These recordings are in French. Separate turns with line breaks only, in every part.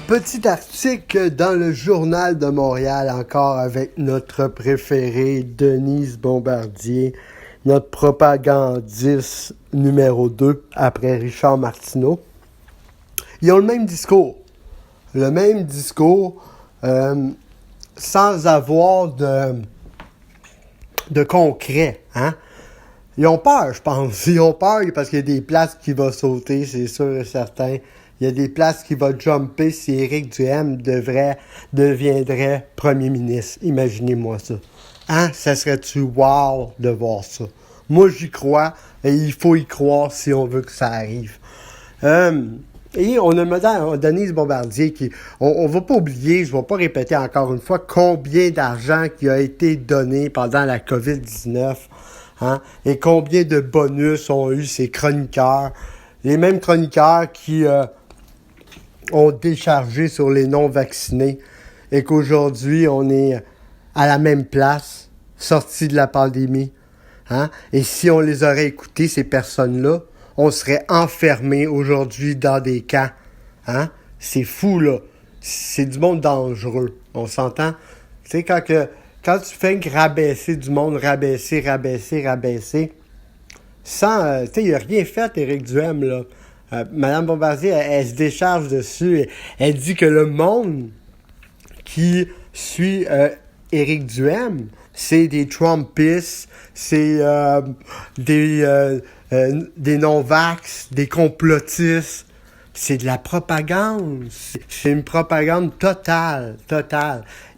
Petit article dans le Journal de Montréal, encore avec notre préféré, Denise Bombardier, notre propagandiste numéro 2 après Richard Martineau. Ils ont le même discours. Sans avoir de concret. Hein? Ils ont peur, je pense. Ils ont peur parce qu'il y a des places qui vont sauter, c'est sûr et certain. Il y a des places qui vont jumper si Éric Duhaime deviendrait premier ministre. Imaginez-moi ça. Hein? Ça serait-tu wow de voir ça? Moi, j'y crois et il faut y croire si on veut que ça arrive. Et on a demandé Denise Bombardier on va pas oublier, je vais pas répéter encore une fois combien d'argent qui a été donné pendant la COVID-19, hein, et combien de bonus ont eu ces chroniqueurs, les mêmes chroniqueurs qui ont déchargé sur les non-vaccinés et qu'aujourd'hui on est à la même place, sortis de la pandémie, hein, et si on les aurait écoutés, ces personnes-là, on serait enfermés aujourd'hui dans des camps. Hein? C'est fou, là. C'est du monde dangereux. On s'entend? Tu sais, quand tu fais que rabaisser du monde, rabaisser, sans... tu sais, il n'a rien fait, Éric Duhaime, là. Madame Bombardier, elle se décharge dessus. Elle dit que le monde qui suit Éric Duhaime, c'est des Trumpistes, c'est des non-vax, des complotistes. C'est de la propagande. C'est une propagande totale.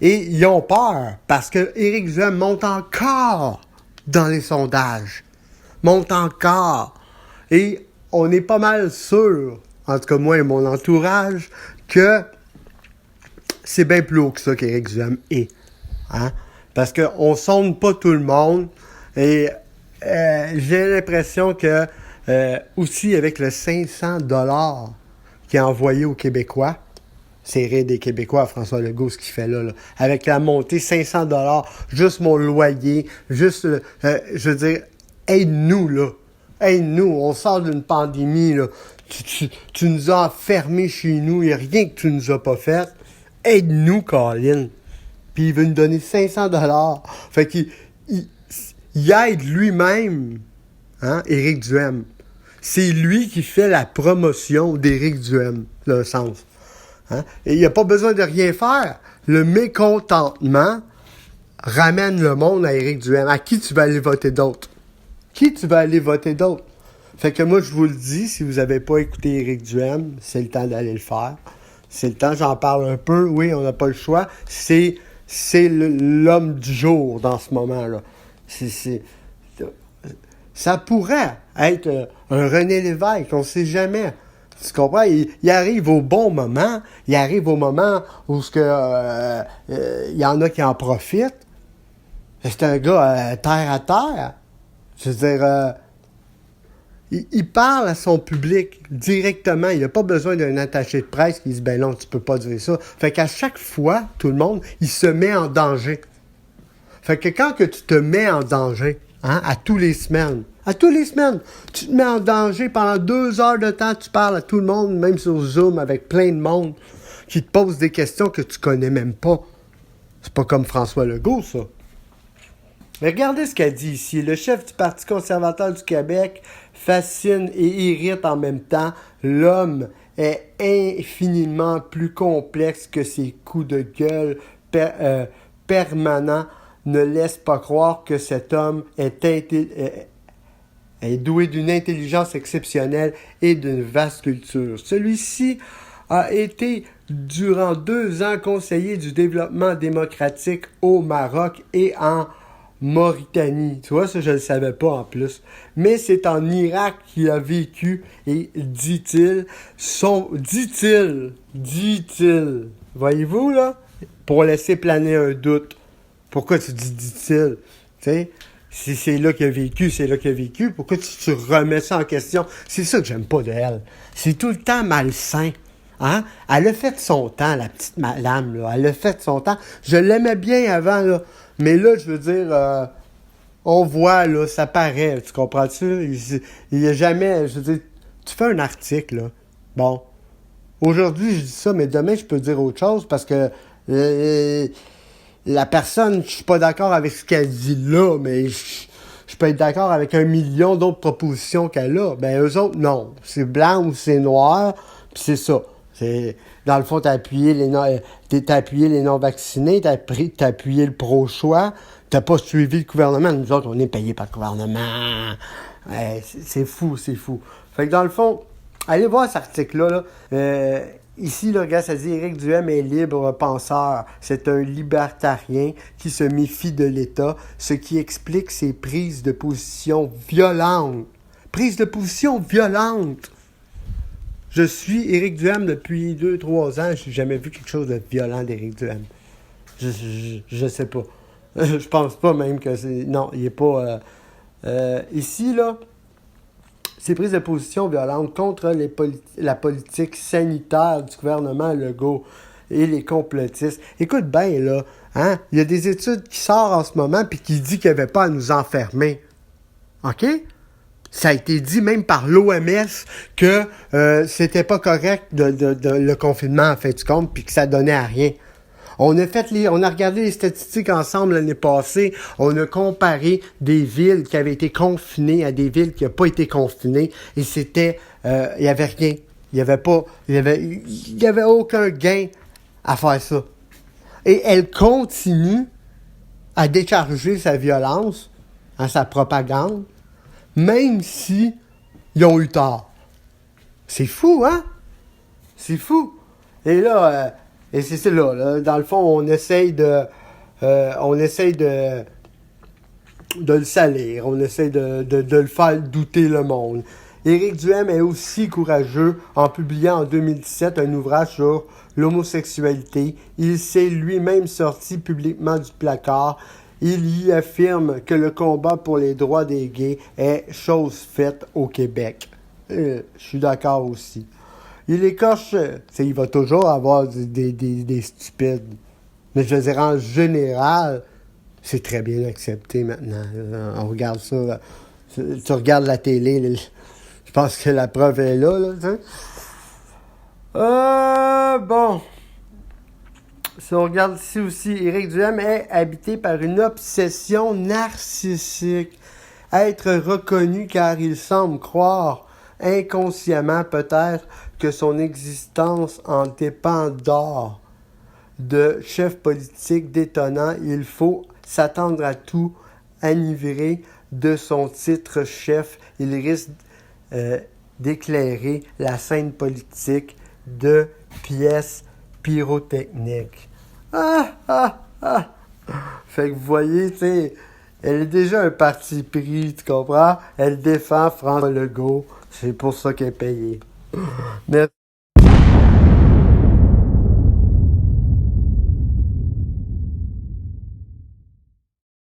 Et ils ont peur parce que Éric Duhaime monte encore dans les sondages. Monte encore. Et on est pas mal sûr, en tout cas moi et mon entourage, que c'est bien plus haut que ça qu'Éric Duhaime est. Hein? Parce qu'on sonde pas tout le monde. Et j'ai l'impression que aussi avec le 500$ qu'il a envoyé aux Québécois, c'est rire des Québécois à François Legault ce qu'il fait là. Avec la montée 500$, juste mon loyer, juste, je veux dire, aide-nous là. Aide-nous, on sort d'une pandémie là. Tu nous as enfermés chez nous, il n'y a rien que tu nous as pas fait. Aide-nous, Colin. Puis il veut nous donner 500$. Fait qu'il il aide lui-même, hein, Éric Duhaime. C'est lui qui fait la promotion d'Éric Duhaime, le sens. Hein? Et il n'y a pas besoin de rien faire. Le mécontentement ramène le monde à Éric Duhaime. À qui tu vas aller voter d'autre? Fait que moi, je vous le dis, si vous n'avez pas écouté Éric Duhaime, c'est le temps d'aller le faire. C'est le temps, j'en parle un peu. Oui, on n'a pas le choix. C'est l'homme du jour dans ce moment-là. Ça pourrait être un René Lévesque, on ne sait jamais. Tu comprends? Il arrive au bon moment. Il arrive au moment où il y en a qui en profitent. C'est un gars terre à terre. Je veux dire, il parle à son public directement. Il n'a pas besoin d'un attaché de presse qui dit « Ben non, tu peux pas dire ça. » Fait qu'à chaque fois, tout le monde, il se met en danger. Fait que quand que tu te mets en danger, hein, à tous les semaines, tu te mets en danger pendant 2 heures de temps, tu parles à tout le monde, même sur Zoom, avec plein de monde, qui te pose des questions que tu connais même pas. C'est pas comme François Legault, ça. Mais regardez ce qu'elle dit ici. Le chef du Parti conservateur du Québec fascine et irrite en même temps. L'homme est infiniment plus complexe que ses coups de gueule permanents ne laissent pas croire que cet homme est doué d'une intelligence exceptionnelle et d'une vaste culture. Celui-ci a été durant 2 ans conseiller du développement démocratique au Maroc et en Mauritanie. Tu vois, ça, je ne le savais pas en plus. Mais c'est en Irak qu'il a vécu et, dit-il, voyez-vous, là, pour laisser planer un doute. Pourquoi tu dis dit-il? Tu sais, si c'est là qu'il a vécu, pourquoi tu remets ça en question? C'est ça que j'aime pas de elle. C'est tout le temps malsain. Hein? Elle a fait son temps, la petite madame, là. Elle a fait son temps. Je l'aimais bien avant, là. Mais là, je veux dire, on voit, là, ça paraît, tu comprends-tu? Il y a jamais, je veux dire, tu fais un article, là. Bon. Aujourd'hui, je dis ça, mais demain, je peux dire autre chose parce que la personne, je suis pas d'accord avec ce qu'elle dit là, mais je peux être d'accord avec 1 million d'autres propositions qu'elle a. Ben, eux autres, non. C'est blanc ou c'est noir, puis c'est ça. Dans le fond, t'as appuyé les non-vaccinés, t'as appuyé le pro-choix, t'as pas suivi le gouvernement. Nous autres, on est payés par le gouvernement. C'est fou, c'est fou. Fait que dans le fond, allez voir cet article-là. Ici, le gars, ça dit Éric Duhem est libre penseur. C'est un libertarien qui se méfie de l'État, ce qui explique ses prises de position violentes. Prises de position violentes. Je suis Éric Duhem depuis 2-3 ans. Je n'ai jamais vu quelque chose de violent d'Éric Duhem. Je sais pas. Je pense pas même que c'est... Non, il est pas... ici, là, ces prises de position violentes contre la politique sanitaire du gouvernement Legault et les complotistes. Écoute bien, là, hein? Il y a des études qui sortent en ce moment puis qui disent qu'il n'y avait pas à nous enfermer. OK? Ça a été dit même par l'OMS que c'était pas correct le confinement, en fait du compte, puis que ça donnait à rien. On a regardé les statistiques ensemble l'année passée. On a comparé des villes qui avaient été confinées à des villes qui n'ont pas été confinées. Et c'était, il y avait rien. Il y avait aucun gain à faire ça. Et elle continue à décharger sa violence, sa propagande, même si ils ont eu tort. C'est fou, hein? C'est fou. Et là, et c'est ça là, dans le fond, on essaye de le salir, on essaye de le faire douter le monde. Éric Duhem est aussi courageux en publiant en 2017 un ouvrage sur l'homosexualité. Il s'est lui-même sorti publiquement du placard. Il y affirme que le combat pour les droits des gays est chose faite au Québec. Je suis d'accord aussi. Il écorche, il va toujours avoir des stupides. Mais je veux dire, en général, c'est très bien accepté maintenant. On regarde ça. Tu regardes la télé, je pense que la preuve est là. Bon. Si on regarde ici aussi, Éric Duhem est habité par une obsession narcissique. Être reconnu car il semble croire inconsciemment peut-être que son existence en dépend d'or. De chef politique détonnant, il faut s'attendre à tout enivrer de son titre chef. Il risque d'éclairer la scène politique de pièces pyrotechniques. Fait que vous voyez, tu sais, elle est déjà un parti pris, tu comprends? Elle défend François Legault. C'est pour ça qu'elle est payée. Merci.